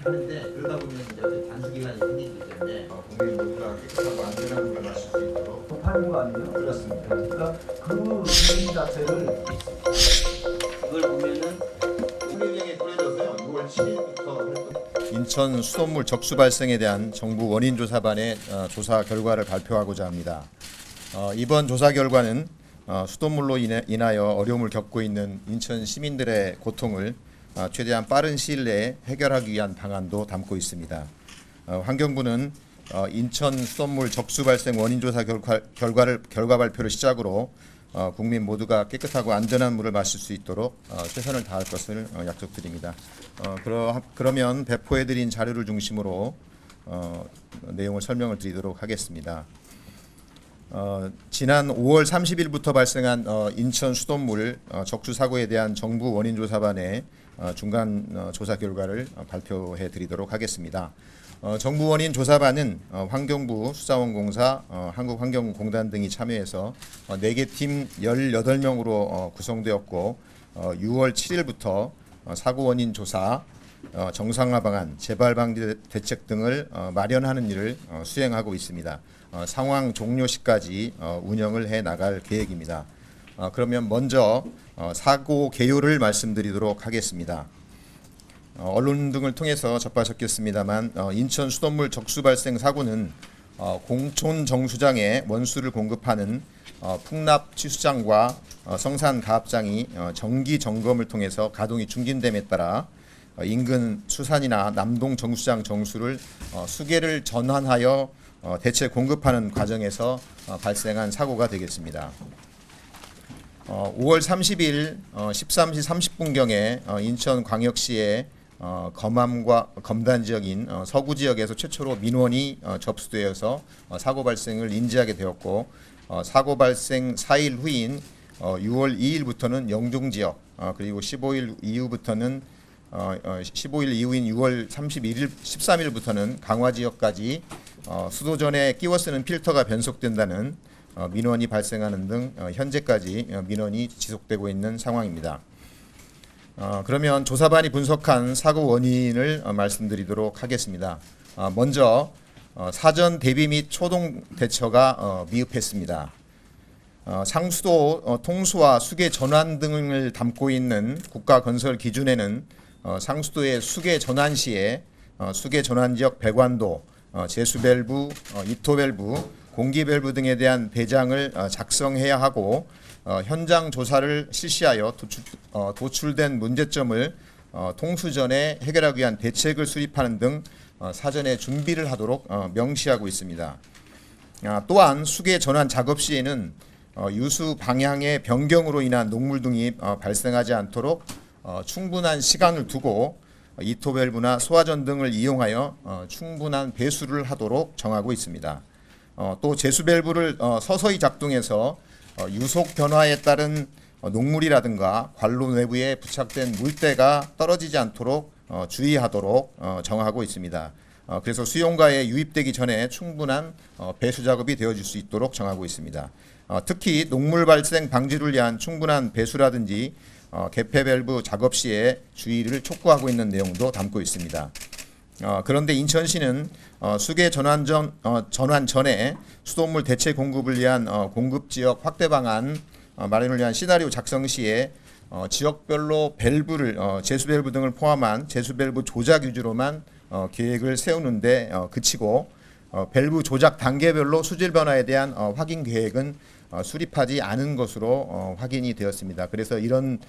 하는데 그러다 보면 이제 어떤 단수기간이 생기기 때문에 국민 모두가 깨끗하고 안전한 물을 마실 수 있도록 하는 거 아니에요? 그렇습니다. 그러니까 그 의미 자체를 그걸 보면은 통일령에 뿌려져서요. 6월 7일부터 인천 수돗물 적수 발생에 대한 정부 원인조사반의 조사 결과를 발표하고자 합니다. 이번 조사 결과는 수돗물로 인하여 어려움을 겪고 있는 인천 시민들의 고통을 최대한 빠른 시일 내에 해결하기 위한 방안도 담고 있습니다. 환경부는 인천 수돗물 적수 발생 원인조사 결과 발표를 시작으로 국민 모두가 깨끗하고 안전한 물을 마실 수 있도록 최선을 다할 것을 약속드립니다. 그러면 배포해드린 자료를 중심으로 내용을 설명을 드리도록 하겠습니다. 지난 5월 30일부터 발생한 인천 수돗물 적수 사고에 대한 정부 원인조사반의 중간 조사 결과를 발표해 드리도록 하겠습니다. 정부 원인조사반은 환경부, 수자원공사, 한국환경공단 등이 참여해서 4개 팀 18명으로 구성되었고 6월 7일부터 사고 원인 조사, 정상화 방안, 재발 방지 대책 등을 마련하는 일을 수행하고 있습니다. 상황 종료 시까지 운영을 해 나갈 계획입니다. 그러면 먼저 사고 개요를 말씀드리도록 하겠습니다. 언론 등을 통해서 접하셨겠습니다만 인천 수돗물 적수 발생 사고는 공촌 정수장에 원수를 공급하는 풍납 취수장과 성산 가압장이 정기 점검을 통해서 가동이 중단됨에 따라 인근 수산이나 남동 정수장 정수를 수계를 전환하여 대체 공급하는 과정에서 발생한 사고가 되겠습니다. 5월 30일 13시 30분경에 인천광역시의 검암과 검단 지역인 서구 지역에서 최초로 민원이 접수되어서 사고 발생을 인지하게 되었고 사고 발생 4일 후인 6월 2일부터는 영종 지역 그리고 15일 이후인 6월 13일부터는 강화 지역까지 수도전에 끼워 쓰는 필터가 변속된다는 민원이 발생하는 등 현재까지 민원이 지속되고 있는 상황입니다. 그러면 조사반이 분석한 사고 원인을 말씀드리도록 하겠습니다. 먼저 사전 대비 및 초동 대처가 미흡했습니다. 상수도 통수와 수계 전환 등을 담고 있는 국가 건설 기준에는 상수도의 수계 전환 시에 수계 전환 지역 배관도, 제수 밸브, 이토 밸브, 공기 밸브 등에 대한 배장을 작성해야 하고 현장 조사를 실시하여 도출된 문제점을 통수 전에 해결하기 위한 대책을 수립하는 등 사전에 준비를 하도록 명시하고 있습니다. 또한 수계 전환 작업 시에는 유수 방향의 변경으로 인한 녹물 등이 발생하지 않도록 충분한 시간을 두고 이토 밸브나 소화전 등을 이용하여 충분한 배수를 하도록 정하고 있습니다. 또 제수 밸브를 서서히 작동해서 유속 변화에 따른 녹물이라든가 관로 내부에 부착된 물때가 떨어지지 않도록 주의하도록 정하고 있습니다. 그래서 수용가에 유입되기 전에 충분한 배수 작업이 되어질 수 있도록 정하고 있습니다. 특히 녹물 발생 방지를 위한 충분한 배수라든지 개폐 밸브 작업 시에 주의를 촉구하고 있는 내용도 담고 있습니다. 그런데 인천시는 수계 전환 전에 수돗물 대체 공급을 위한 공급 지역 확대 방안 마련을 위한 시나리오 작성 시에 지역별로 밸브를 제수 밸브 등을 포함한 제수 밸브 조작 위주로만 계획을 세우는데 그치고 밸브 조작 단계별로 수질 변화에 대한 확인 계획은 수립하지 않은 것으로 확인이 되었습니다. 그래서 이런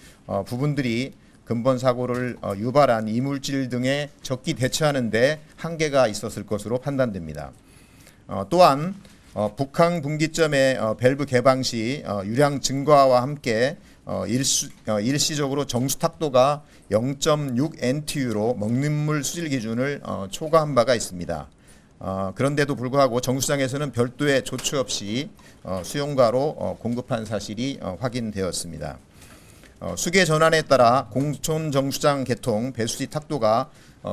부분들이 근본 사고를 유발한 이물질 등에 적기 대처하는 데 한계가 있었을 것으로 판단됩니다. 또한 북항 분기점의 밸브 개방 시 유량 증가와 함께 일시적으로 정수 탁도가 0.6 NTU로 먹는 물 수질 기준을 초과한 바가 있습니다. 그런데도 불구하고 정수장에서는 별도의 조치 없이 수용가로 공급한 사실이 확인되었습니다. 수계 전환에 따라 공촌 정수장 개통 배수지 탁도가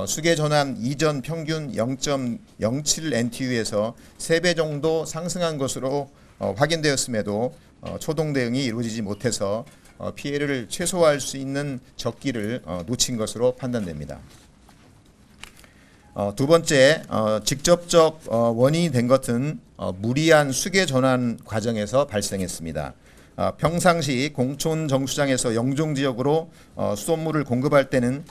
수계 전환 이전 평균 0.07 NTU에서 3배 정도 상승한 것으로 확인되었음에도 초동 대응이 이루어지지 못해서 피해를 최소화할 수 있는 적기를 놓친 것으로 판단됩니다. 두 번째, 직접적 원인이 된 것은 무리한 수계 전환 과정에서 발생했습니다. 평상시 공촌 정수장에서 영종 지역으로 수돗물을 공급할 때는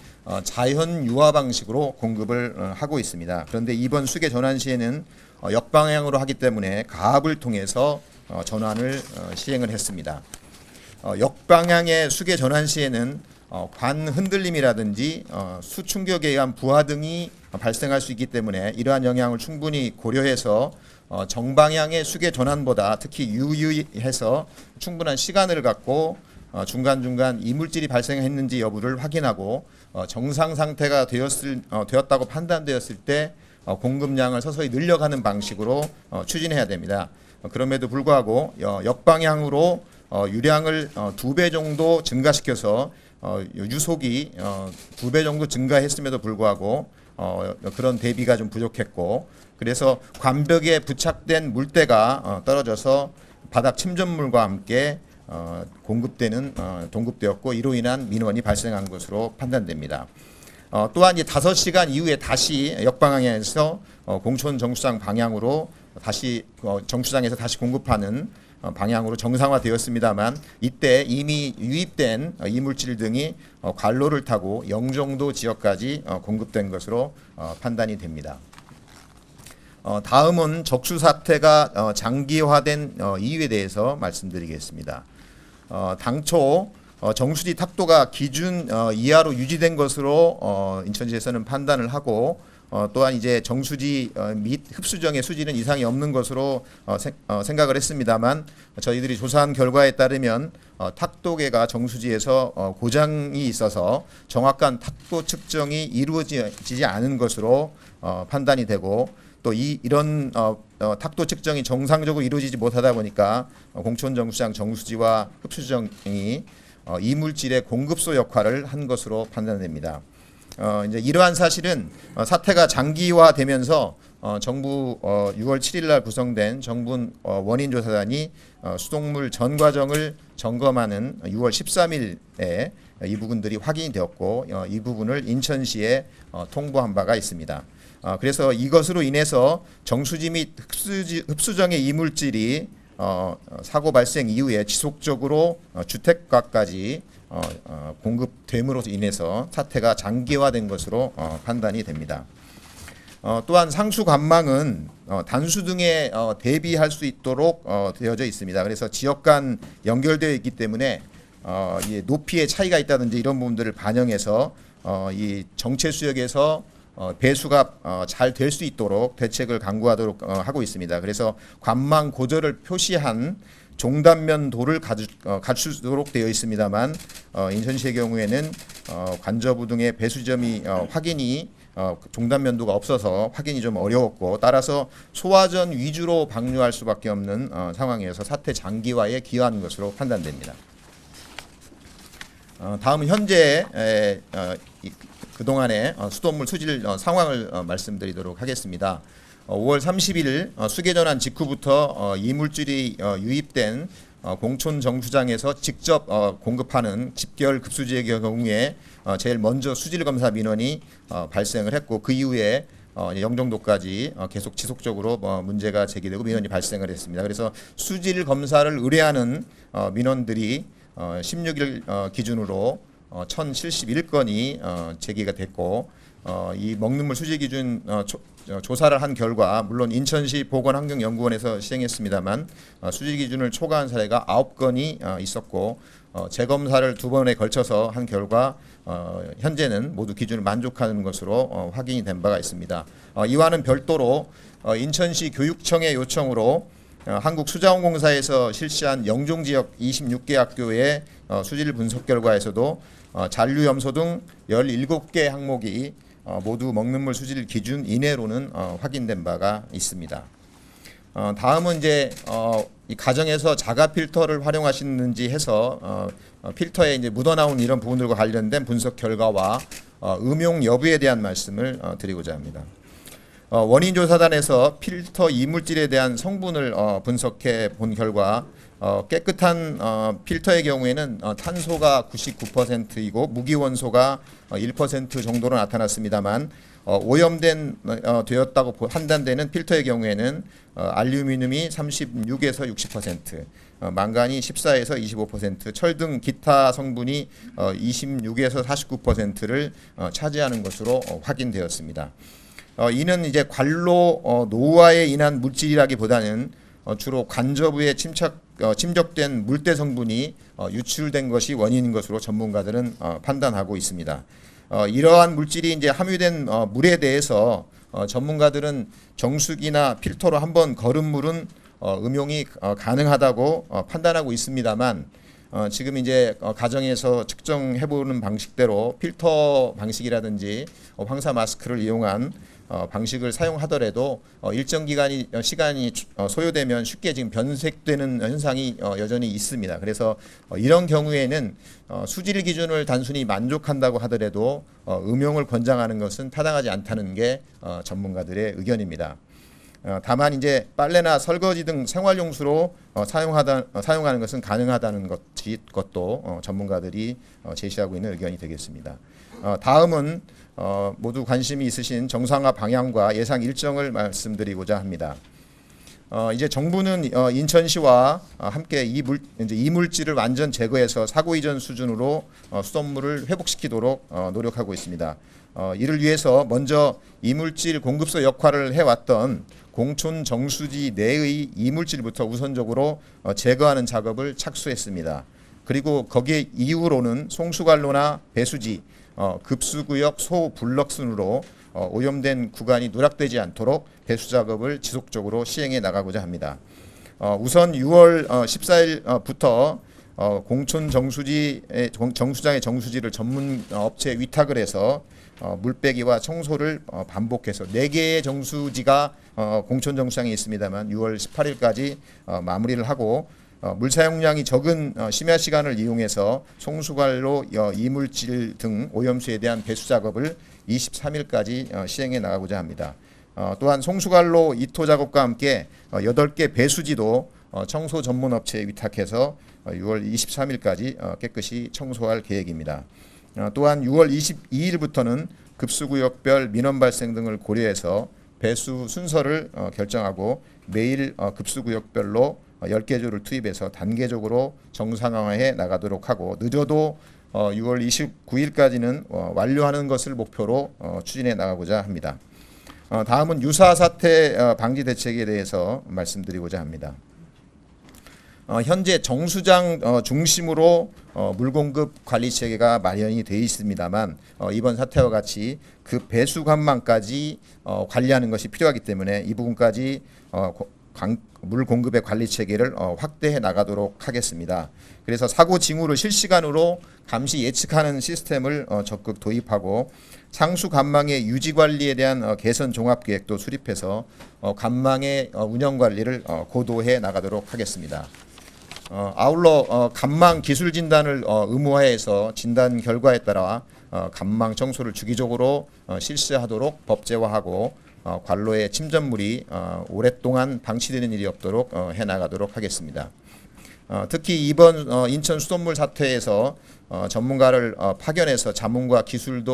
자연 유화 방식으로 공급을 하고 있습니다. 그런데 이번 수계 전환 시에는 역방향으로 하기 때문에 가압을 통해서 전환을 시행을 했습니다. 역방향의 수계 전환 시에는 관 흔들림이라든지 수충격에 의한 부하 등이 발생할 수 있기 때문에 이러한 영향을 충분히 고려해서 정방향의 수계 전환보다 특히 유의해서 충분한 시간을 갖고 중간중간 이물질이 발생했는지 여부를 확인하고 정상 상태가 되었다고 판단되었을 때 공급량을 서서히 늘려가는 방식으로 추진해야 됩니다. 그럼에도 불구하고 역방향으로 유량을 2배 정도 증가시켜서 유속이 2배 정도 증가했음에도 불구하고 그런 대비가 좀 부족했고, 그래서 관벽에 부착된 물때가 떨어져서 바닥 침전물과 함께 동급되었고 이로 인한 민원이 발생한 것으로 판단됩니다. 또한 이 5시간 이후에 다시 역방향에서 공촌 정수장 방향으로 다시 정수장에서 다시 공급하는 방향으로 정상화되었습니다만 이때 이미 유입된 이물질 등이 관로를 타고 영종도 지역까지 공급된 것으로 판단이 됩니다. 다음은 적수 사태가 장기화된 이유에 대해서 말씀드리겠습니다. 당초 정수지 탁도가 기준 이하로 유지된 것으로 인천시에서는 판단을 하고 또한 이제 정수지 및 흡수정의 수지는 이상이 없는 것으로 생각을 했습니다만 저희들이 조사한 결과에 따르면 탁도계가 정수지에서 고장이 있어서 정확한 탁도 측정이 이루어지지 않은 것으로 판단이 되고 또 이런 탁도 측정이 정상적으로 이루어지지 못하다 보니까 공촌 정수장 정수지와 흡수정이 이물질의 공급소 역할을 한 것으로 판단됩니다. 이제 이러한 사실은 사태가 장기화되면서 정부 6월 7일 날 구성된 정부 원인조사단이 수돗물 전 과정을 점검하는 6월 13일에 이 부분들이 확인이 되었고 이 부분을 인천시에 통보한 바가 있습니다. 그래서 이것으로 인해서 정수지 및 흡수정의 이물질이 사고 발생 이후에 지속적으로 주택가까지 공급됨으로 인해서 사태가 장기화된 것으로 판단이 됩니다. 또한 상수 관망은 단수 등에 대비할 수 있도록 되어져 있습니다. 그래서 지역 간 연결되어 있기 때문에 높이의 차이가 있다든지 이런 부분들을 반영해서 이 정체 수역에서 배수가 잘 될 수 있도록 대책을 강구하도록 하고 있습니다. 그래서 관망 고절을 표시한 종단면 도를 갖추도록 되어 있습니다만 인천시의 경우에는 관저부 등의 배수점이 확인이 종단면도가 없어서 확인이 좀 어려웠고 따라서 소화전 위주로 방류할 수밖에 없는 상황이어서 사태 장기화에 기여한 것으로 판단됩니다. 다음 현재 그동안의 수돗물 수질 상황을 말씀드리도록 하겠습니다. 5월 30일 수계전환 직후부터 이물질이 유입된 공촌 정수장에서 직접 공급하는 집결 급수지의 경우에 제일 먼저 수질 검사 민원이 발생을 했고 그 이후에 영종도까지 계속 지속적으로 문제가 제기되고 민원이 발생을 했습니다. 그래서 수질 검사를 의뢰하는 민원들이 16일 기준으로 1071건이 제기가 됐고 이 먹는 물 수질 기준 조사를 한 결과 물론 인천시 보건환경연구원에서 시행했습니다만 수질 기준을 초과한 사례가 9건이 있었고 재검사를 2번에 걸쳐서 한 결과 현재는 모두 기준을 만족하는 것으로 확인이 된 바가 있습니다. 이와는 별도로 인천시 교육청의 요청으로 한국수자원공사에서 실시한 영종지역 26개 학교의 수질 분석 결과에서도 잔류염소 등 17개 항목이 모두 먹는 물 수질 기준 이내로는 확인된 바가 있습니다. 다음은 이제 이 가정에서 자가 필터를 활용하시는지 해서 필터에 이제 묻어나온 이런 부분들과 관련된 분석 결과와 음용 여부에 대한 말씀을 드리고자 합니다. 원인조사단에서 필터 이물질에 대한 성분을 분석해 본 결과 깨끗한 필터의 경우에는 탄소가 99%이고 무기원소가 1% 정도로 나타났습니다만 오염된 되었다고 판단되는 필터의 경우에는 알루미늄이 36에서 60%, 망간이 14에서 25%, 철 등 기타 성분이 26에서 49%를 차지하는 것으로 확인되었습니다. 이는 이제 관로 노화에 인한 물질이라기보다는 주로 관저부에 침적된 물때 성분이 유출된 것이 원인인 것으로 전문가들은 판단하고 있습니다. 이러한 물질이 이제 함유된 물에 대해서 전문가들은 정수기나 필터로 한번 거른 물은 음용이 가능하다고 판단하고 있습니다만 지금 이제 가정에서 측정해보는 방식대로 필터 방식이라든지 황사 마스크를 이용한 방식을 사용하더라도 일정 시간이 소요되면 쉽게 지금 변색되는 현상이 여전히 있습니다. 그래서 이런 경우에는 수질 기준을 단순히 만족한다고 하더라도 음용을 권장하는 것은 타당하지 않다는 게 전문가들의 의견입니다. 다만 이제 빨래나 설거지 등 생활용수로 사용하는 것은 가능하다는 것도 전문가들이 제시하고 있는 의견이 되겠습니다. 다음은 모두 관심이 있으신 정상화 방향과 예상 일정을 말씀드리고자 합니다. 이제 정부는 인천시와 함께 이물질을 완전 제거해서 사고 이전 수준으로 수돗물을 회복시키도록 노력하고 있습니다. 이를 위해서 먼저 이물질 공급소 역할을 해왔던 공촌 정수지 내의 이물질부터 우선적으로 제거하는 작업을 착수했습니다. 그리고 거기에 이후로는 송수관로나 배수지, 급수구역 소블럭순으로 오염된 구간이 누락되지 않도록 배수 작업을 지속적으로 시행해 나가고자 합니다. 우선 6월 14일부터 공촌 정수장의 정수지를 전문 업체에 위탁을 해서 물빼기와 청소를 반복해서 4개의 정수지가 공촌 정수장에 있습니다만 6월 18일까지 마무리를 하고 물 사용량이 적은 심야 시간을 이용해서 송수관로 이물질 등 오염수에 대한 배수 작업을 23일까지 시행해 나가고자 합니다. 또한 송수관로 이토 작업과 함께 8개 배수지도 청소 전문 업체에 위탁해서 6월 23일까지 깨끗이 청소할 계획입니다. 또한 6월 22일부터는 급수구역별 민원 발생 등을 고려해서 배수 순서를 결정하고 매일 급수구역별로 10개 조를 투입해서 단계적으로 정상화해 나가도록 하고 늦어도 6월 29일까지는 완료하는 것을 목표로 추진해 나가고자 합니다. 다음은 유사 사태 방지 대책에 대해서 말씀드리고자 합니다. 현재 정수장 중심으로 물공급 관리 체계가 마련이 되어 있습니다만 이번 사태와 같이 그 배수 관망까지 관리하는 것이 필요하기 때문에 이 부분까지 물 공급의 관리 체계를 확대해 나가도록 하겠습니다. 그래서 사고 징후를 실시간으로 감시 예측하는 시스템을 적극 도입하고 상수 관망의 유지 관리에 대한 개선 종합 계획도 수립해서 관망의 운영 관리를 고도해 나가도록 하겠습니다. 아울러 관망 기술 진단을 의무화해서 진단 결과에 따라 관망 청소를 주기적으로 실시하도록 법제화하고 관로의 침전물이 오랫동안 방치되는 일이 없도록 해나가도록 하겠습니다. 특히 이번 인천 수돗물 사태에서 전문가를 파견해서 자문과 기술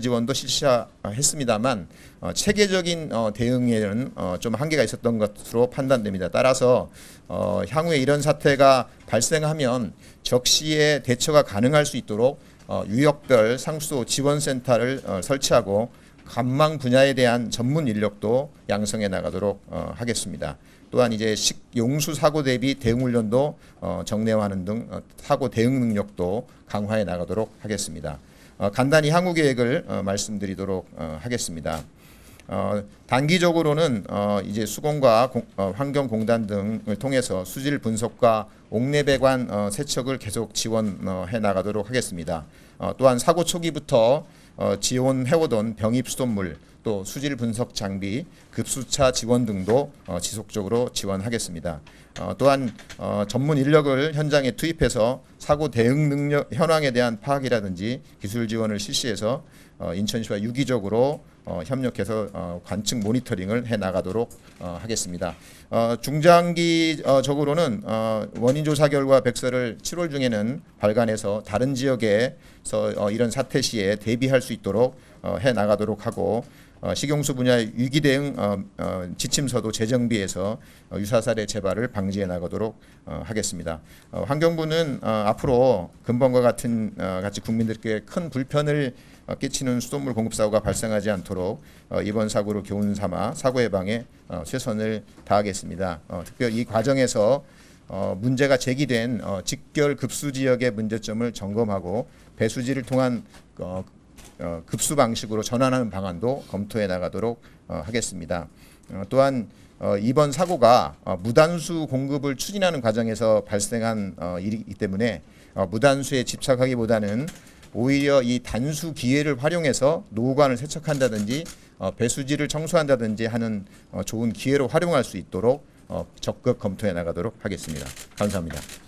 지원도 실시했습니다만 체계적인 대응에는 좀 한계가 있었던 것으로 판단됩니다. 따라서 향후에 이런 사태가 발생하면 적시에 대처가 가능할 수 있도록 유역별 상수도 지원센터를 설치하고 관망 분야에 대한 전문 인력도 양성해 나가도록 하겠습니다. 또한 이제 식용수 사고 대비 대응 훈련도 정례화하는 등 사고 대응 능력도 강화해 나가도록 하겠습니다. 간단히 향후 계획을 말씀드리도록 하겠습니다. 단기적으로는 이제 수공과 환경공단 등을 통해서 수질 분석과 옥내배관 세척을 계속 지원해 나가도록 하겠습니다. 또한 사고 초기부터 지원해오던 병입 수돗물 또 수질 분석 장비, 급수차 지원 등도 지속적으로 지원하겠습니다. 또한 전문 인력을 현장에 투입해서 사고 대응 능력 현황에 대한 파악이라든지 기술 지원을 실시해서 인천시와 유기적으로 협력해서 관측 모니터링을 해 나가도록 하겠습니다. 중장기적으로는 원인 조사 결과 백서를 7월 중에는 발간해서 다른 지역에서 이런 사태 시에 대비할 수 있도록 해 나가도록 하고, 식용수 분야 위기 대응 지침서도 재정비해서 유사 사례 재발을 방지해 나가도록 하겠습니다. 환경부는 앞으로 근본과 같이 국민들께 큰 불편을 끼치는 수돗물 공급 사고가 발생하지 않도록 이번 사고를 교훈 삼아 사고 예방에 최선을 다하겠습니다. 특별히 이 과정에서 문제가 제기된 직결 급수 지역의 문제점을 점검하고 배수지를 통한 급수 방식으로 전환하는 방안도 검토해 나가도록 하겠습니다. 또한 이번 사고가 무단수 공급을 추진하는 과정에서 발생한 일이기 때문에 무단수에 집착하기보다는 오히려 이 단수 기회를 활용해서 노후관을 세척한다든지 배수지를 청소한다든지 하는 좋은 기회로 활용할 수 있도록 적극 검토해 나가도록 하겠습니다. 감사합니다.